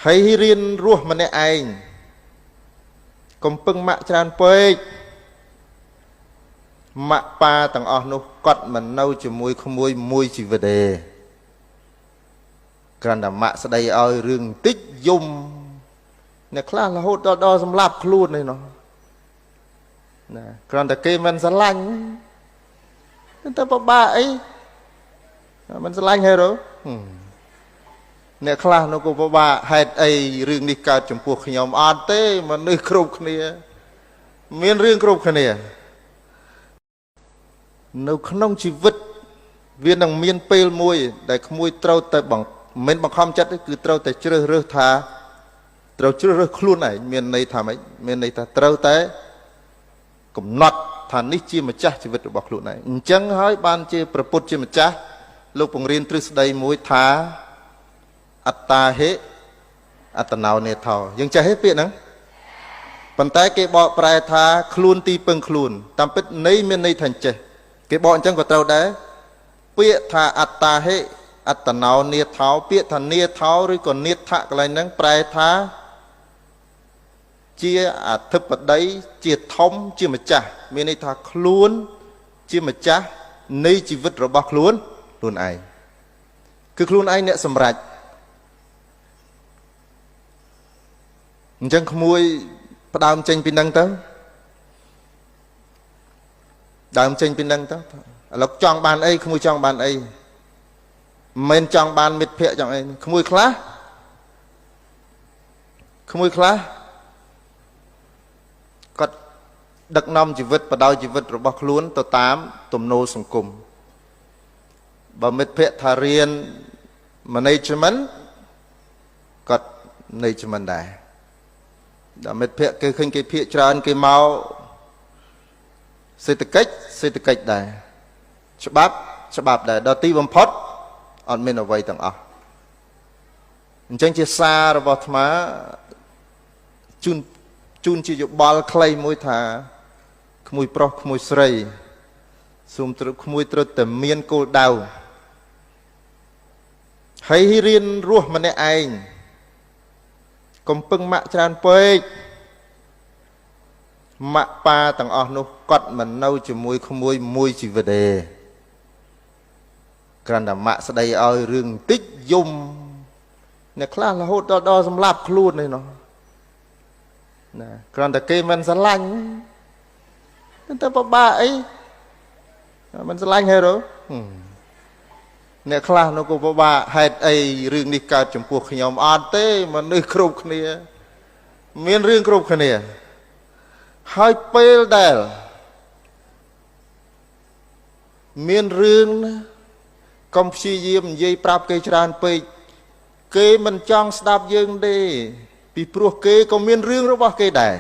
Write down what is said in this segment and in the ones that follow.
ហើយរៀនរស់ម្នាក់ឯងកុំពឹងម៉ាក់ច្រើនពេកម៉ាក់ប៉ាទាំងអស់នោះគាត់មិននៅជាមួយក្មួយមួយជីវិតទេគ្រាន់តែម៉ាក់ស្ដីឲ្យរឿងបន្តិចយំអ្នកខ្លះរហូតដល់សម្លាប់ខ្លួននេះនោះណាគ្រាន់តែគេមិនស្រឡាញ់តែពិបាកអីមិនស្រឡាញ់ហេរ៉ូអ្នកខ្លះនោះក៏ពិបាកហេតុអីរឿងនេះកើតចំពោះខ្ញុំអត់ទេមនុស្សគ្រប់គ្នាមានរឿងគ្រប់គ្នានៅក្នុងជីវិតវានឹងមានពេលមួយដែលក្មួយត្រូវតែមិនបង្ខំចិត្តទេគឺត្រូវតែជ្រើសរើសថាត្រូវជ្រើសរើសខ្លួនឯងមានន័យថាម៉េចមានន័យថាត្រូវតែកំណត់ថានេះជាម្ចាស់ជីវិតរបស់ខ្លួនឯងអញ្ចឹងហើយបានជាព្រះពុទ្ធជាម្ចាស់លោកបង្រៀនទ្រឹស្ដីមួយថាអត្តាហេអត្តនោនេថោយើងចេះទេពាក្យហ្នឹងប៉ុន្តែគេបកប្រែថាខ្លួនទីពឹងខ្លួនតាមពិតន័យមានន័យថាចេះគេបកអញ្ចឹងក៏ត្រូវដែរពាក្យថាអត្តាហេអត្តនោនេថោពាក្យថានេថោឬក៏នេថៈកន្លែងហ្នឹងប្រែថាជាអធិបតីជាធំជាម្ចាស់មានន័យថាខ្លួនជាម្ចាស់នៃជីវិតរបស់ខ្លួនឯងគឺខ្លួនឯងអ្នកសម្រេចអញ្ចឹងក្មួយផ្ដើមចេញពីនឹងទៅដើមចេញពីនឹងទៅឥឡូវចង់បានអីក្មួយចង់បានអីមិនចង់បានមិត្តភក្តិចង់អីក្មួយខ្លះគាត់ដឹកនាំជីវិតបដៅជីវិតរបស់ខ្លួនទៅតាមទំនោរសង្គមបើមិត្តភក្តិថារៀន management គាត់ management ដែរដល់មិត្តភក្តិគេឃើញគេភាកច្រើនគេមកសេដ្ឋកិច្ចដែរច្បាប់ដែរដល់ទីបំផុតអត់មានអ្វីទាំងអស់អញ្ចឹងជាសាររបស់អាត្មាជូនជាយោបល់ខ្លីមួយថាក្មួយប្រុសក្មួយស្រីសូមត្រូវក្មួយត្រូវតែមានគោលដៅហើយរៀនរស់ម្នាក់ឯងកុំពឹងម៉ាក់ច្រើនពេកម៉ាក់ប៉ាទាំងអស់នោះគាត់មិននៅជាមួយក្មួយមួយជីវិតទេគ្រាន់តែម៉ាក់ស្ដីឲ្យរឿងបន្តិចយំអ្នកខ្លះរហូតដល់សម្លាប់ខ្លួននេះនោះណាគ្រាន់តែគេមិនស្រឡាញ់តែពិបាកអីមិនស្រឡាញ់ហេរ៉ូអ្នកខ្លះនោះក៏ពិបាកហេតុអីរឿងនេះកើតចំពោះខ្ញុំអត់ទេមនុស្សគ្រប់គ្នាមានរឿងគ្រប់គ្នាហើយពេលដែលមានរឿងណាកុំព្យាយាមនិយាយប្រាប់គេច្រើនពេកគេមិនចង់ស្ដាប់យើងទេពីព្រោះគេក៏មានរឿងរបស់គេដែរ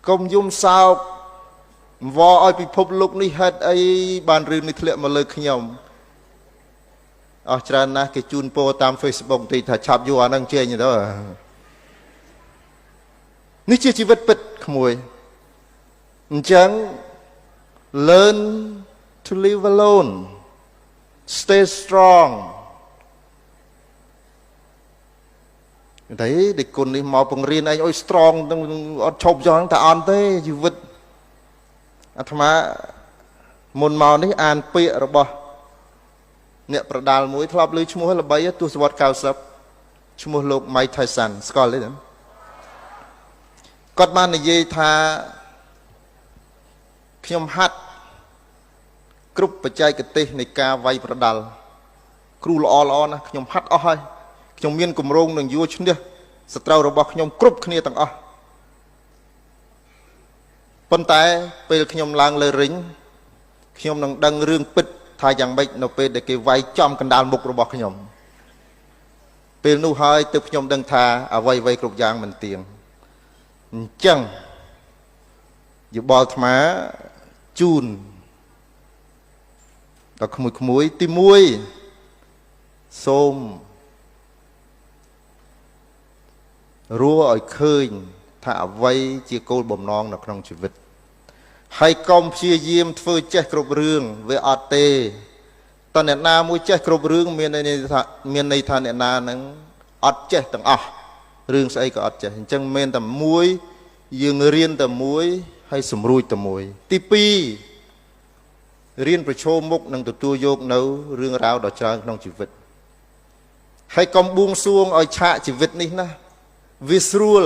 កុំយំសោកវល់ឲ្យពិភពលោកនេះហេតុអីបានរឿងនេះធ្លាក់មកលើខ្ញុំអស់ច្រើនណាស់គេជូនពរតាម Facebook ទីថាឆាប់យកអាហ្នឹងចេញទៅនេះជាជីវិតពិតក្មួយអញ្ចឹង learn to live alone stay strong តែដឹកគុណនេះមកបង្រៀនឯងឲ្យ strong អត់ឈប់ចឹងតែអត់ទេជីវិតអាត្មាមុនមកនេះអានពាក្យរបស់អ្នកប្រដាល់មួយធ្លាប់ឮឈ្មោះល្បីទសវត្ស90ឈ្មោះលោក Mike Tyson ស្គាល់ទេគាត់បាននិយាយថាខ្ញុំហាត់គ្រប់បច្ចេកទេសនៃការវាយប្រដាល់គ្រូល្អណាស់ខ្ញុំហាត់អស់ហើយខ្ញុំមានគម្រោងនឹងយកឈ្នះសត្រូវរបស់ខ្ញុំគ្រប់គ្នាទាំងអស់ប៉ុន្តែពេលខ្ញុំឡើងលើរិញខ្ញុំនឹងដឹងរឿងពិតថាយ៉ាងម៉េចនៅពេលដែលគេវាយចំកណ្ដាលមុខរបស់ខ្ញុំពេលនោះហើយទើបខ្ញុំដឹងថាអ្វីគ្រប់យ៉ាងមិនទៀងអញ្ចឹងយោបល់អាត្មាជូនដល់ក្មួយទី1សូមរស់ឲ្យឃើញថាអ្វីជាគោលបំណងនៅក្នុងជីវិតហើយកុំព្យាយាមធ្វើចេះគ្រប់រឿងវាអត់ទេ តើអ្នកណាមួយចេះគ្រប់រឿងមានន័យថាអ្នកណានឹងអត់ចេះទាំងអស់រឿងស្អីក៏អត់ចេះអញ្ចឹងមិនមែនតែមួយយើងរៀនតែមួយហើយសម្រួចតែមួយទី2រៀនប្រឈមមុខនឹងទទួលយកនៅរឿងរ៉ាវដ៏ច្រើនក្នុងជីវិតហើយកុំបួងសួងឲ្យឆាកជីវិតនេះណាវាស្រួល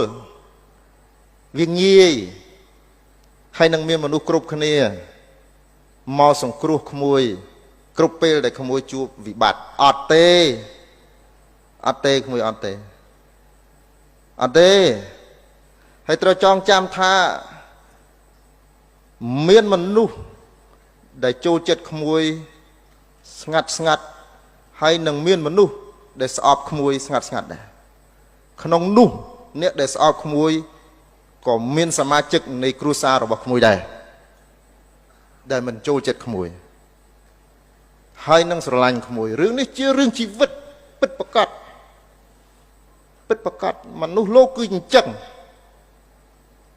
វាងាយហើយនឹងមានមនុស្សគ្រប់គ្នាមកសង្គ្រោះក្មួយគ្រប់ពេលដែលក្មួយជួបវិបត្តិអត់ទេក្មួយអត់ទេហើយត្រូវចងចាំថាមានមនុស្សដែលចូលចិត្តក្មួយស្ងាត់ហើយនឹងមានមនុស្សដែលស្អប់ក្មួយស្ងាត់ដែរក្នុងនោះអ្នកដែលស្អប់ក្មួយក៏មានសមាជិកនៃគ្រួសាររបស់ក្មួយដែរដែលមិនចូលចិត្តក្មួយហើយនឹងស្រឡាញ់ក្មួយរឿងនេះជារឿងជីវិតពិតប្រាកដមនុស្សលោកគឺអញ្ចឹង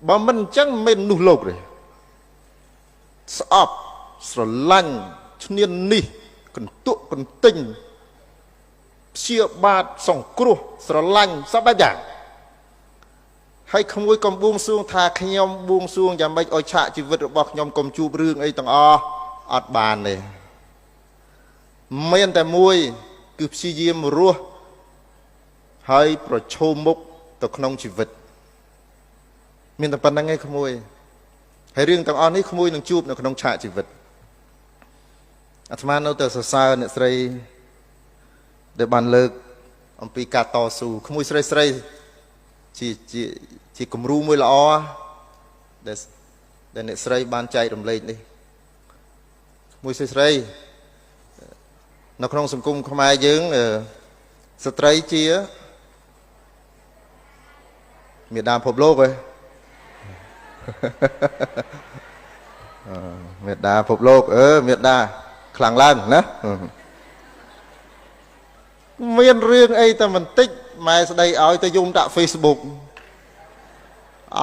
បើមិនអញ្ចឹងមិនមនុស្សលោកទេស្អប់ស្រឡាញ់ឈ្នាននេះកន្ទក់កន្ទិញព្យាបាទសង្គ្រោះស្រឡាញ់សពបែបយ៉ាងហើយក្មួយកុំបួងសួងថាខ្ញុំបួងសួងយ៉ាងម៉េចឲ្យឆាកជីវិតរបស់ខ្ញុំកុំជួបរឿងអីទាំងអស់អត់បានទេមានតែមួយគឺព្យាយាមរស់ហើយប្រឈមមុខទៅក្នុងជីវិតមានតែប៉ុណ្្នឹងឯងក្មួយហើយរឿងទាំងអស់នេះក្មួយនឹងជួបនៅក្នុងឆាកជីវិតអាត្មានៅតែសរសើរអ្នកស្រីដែលបានលើកអំពីការតស៊ូក្មួយស្រីជាគំរូមួយល្អដែលអ្នកស្រីបានចែករំលែកនេះក្មួយស្រីនៅក្នុងសង្គមខ្មែរយើងស្ត្រីជាមេដាពិភពលោកមេដាពិភពលោកមេដាខ្លាំងឡើងណាមានរឿងអីតែបន្តិចម៉ែស្ដីឲ្យទៅយំដាក់ Facebook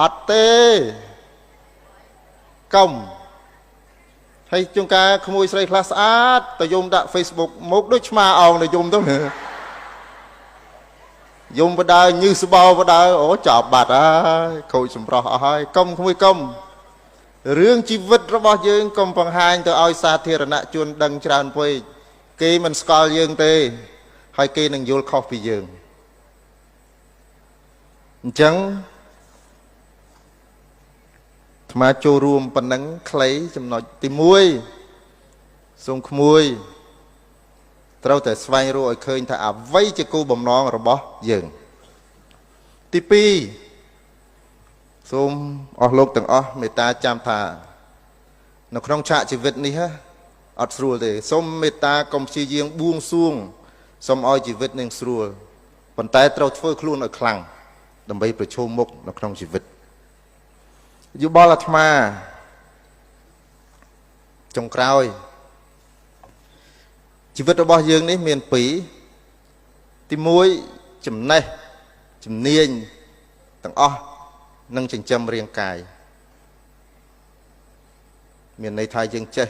អត់ទេកុំហើយជួនកាលក្មួយស្រីខ្លះស្អាតទៅយំដាក់ Facebook មកដូចឆ្មាអោងទៅយំទៅយំបដើញឺស្បោបដើអូចាប់បាត់ហើយខូចសម្រស់អស់ហើយកុំក្មួយកុំរឿងជីវិតរបស់យើងកុំបង្ហាញទៅឲ្យសាធារណជនដឹងច្រើនពេកគេមិនស្គាល់យើងទេហើយគេនឹងយល់ខុសពីយើងអញ្ចឹងអាត្មាចូលរួមប៉ុណ្ណឹងខ្លីចំណុចទី1សូមក្មួយត្រូវតែស្វែងរកឲ្យឃើញថាអ្វីជាគោលបំណងរបស់យើងទី2សូមអស់លោកទាំងអស់មេត្តាចាំថានៅក្នុងឆាកជីវិតនេះអត់ស្រួលទេសូមមេត្តាកុំព្យាយាមបួងសួងសូមឲ្យជីវិតនឹងស្រួលប៉ុន្តែត្រូវធ្វើខ្លួនឲ្យខ្លាំងដើម្បីប្រឈមមុខនៅក្នុងជីវិតយោបល់អាត្មាចុងក្រោយជីវិតរបស់យើងនេះមាន2ទី1ចំណេះជំនាញទាំងអស់នឹងចិញ្ចឹមរាងកាយមានន័យថាយើងចេះ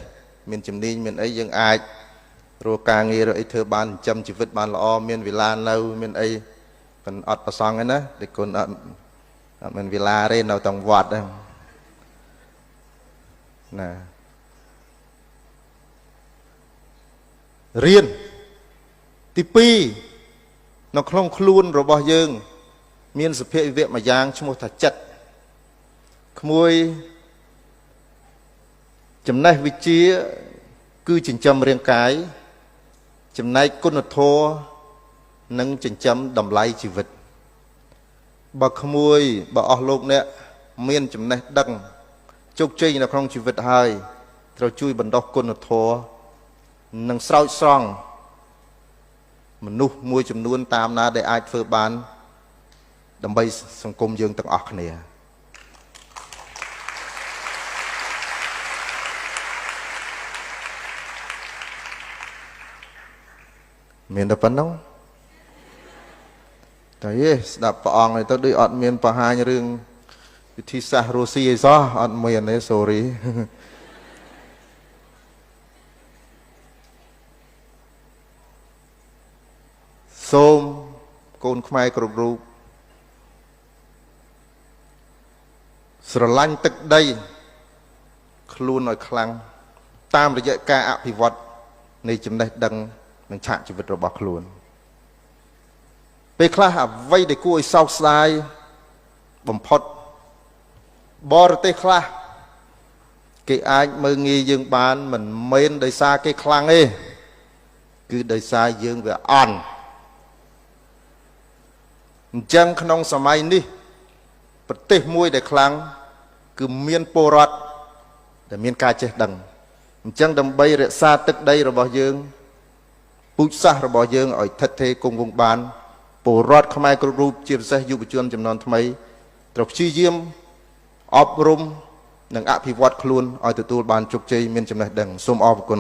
មានជំនាញមានអីយើងអាចរកការងាររកអីធ្វើបានចិញ្ចឹមជីវិតបានល្អមានវិឡានៅមានអីមិនអត់ប្រសងទេណាតែគុណអត់មានវិឡាទេនៅក្នុងវត្តហ្នឹងណារៀនទី2នៅក្នុងខ្លួនរបស់យើងមានសភាវៈមួយយ៉ាងឈ្មោះថាចិត្តក្មួយចំណេះវិជ្ជាគឺចិញ្ចឹមរាងកាយចំណែកគុណធម៌និងចិញ្ចឹមតម្លៃជីវិតបើក្មួយបើអស់លោកអ្នកមានចំណេះដឹងជោគជ័យនៅក្នុងជីវិតហើយត្រូវជួយបណ្ដុះគុណធម៌និងស្រោចស្រង់មនុស្សមួយចំនួនតាមណាដែលអាចធ្វើបានដើម្បីសង្គមយើងទាំងអស់គ្នាមានតែប៉ុណ្ណឹងតែយេស្ដាប់ព្រះអង្គទៅដូចអត់មានបង្ហាញរឿងវិធីសាស្ត្ររុស្ស៊ីអីសោះអត់មានទេ sorry សូមកូនខ្មែរគ្រប់រូបស្រឡាញ់ទឹកដីខ្លួនឲ្យខ្លាំងតាមរយៈការអភិវឌ្ឍនៃចំណេះដឹងនិងឆាកជីវិតរបស់ខ្លួនពេលខ្លះអ្វីដែលគួរឲ្យសោកស្ដាយបំផុតបរទេសខ្លះគេអាចមើលងាយយើងបានមិនមែនដោយសារគេខ្លាំងទេគឺដោយសារយើងវាអន់អញ្ចឹងក្នុងសម័យនេះប្រទេសមួយដែលខ្លាំងគឺមានពលរដ្ឋដែលមានការចេះដឹងអញ្ចឹងដើម្បីរក្សាទឹកដីរបស់យើងពូជសាសន៍របស់យើងឲ្យថិតថេរគង់វង្សបានពលរដ្ឋខ្មែរគ្រប់រូបជាពិសេសយុវជនចំនួនថ្មីត្រូវព្យាយាមអប់រំនិងអភិវឌ្ឍខ្លួនឲ្យទទួលបានជោគជ័យមានចំណេះដឹងសូមអរគុណ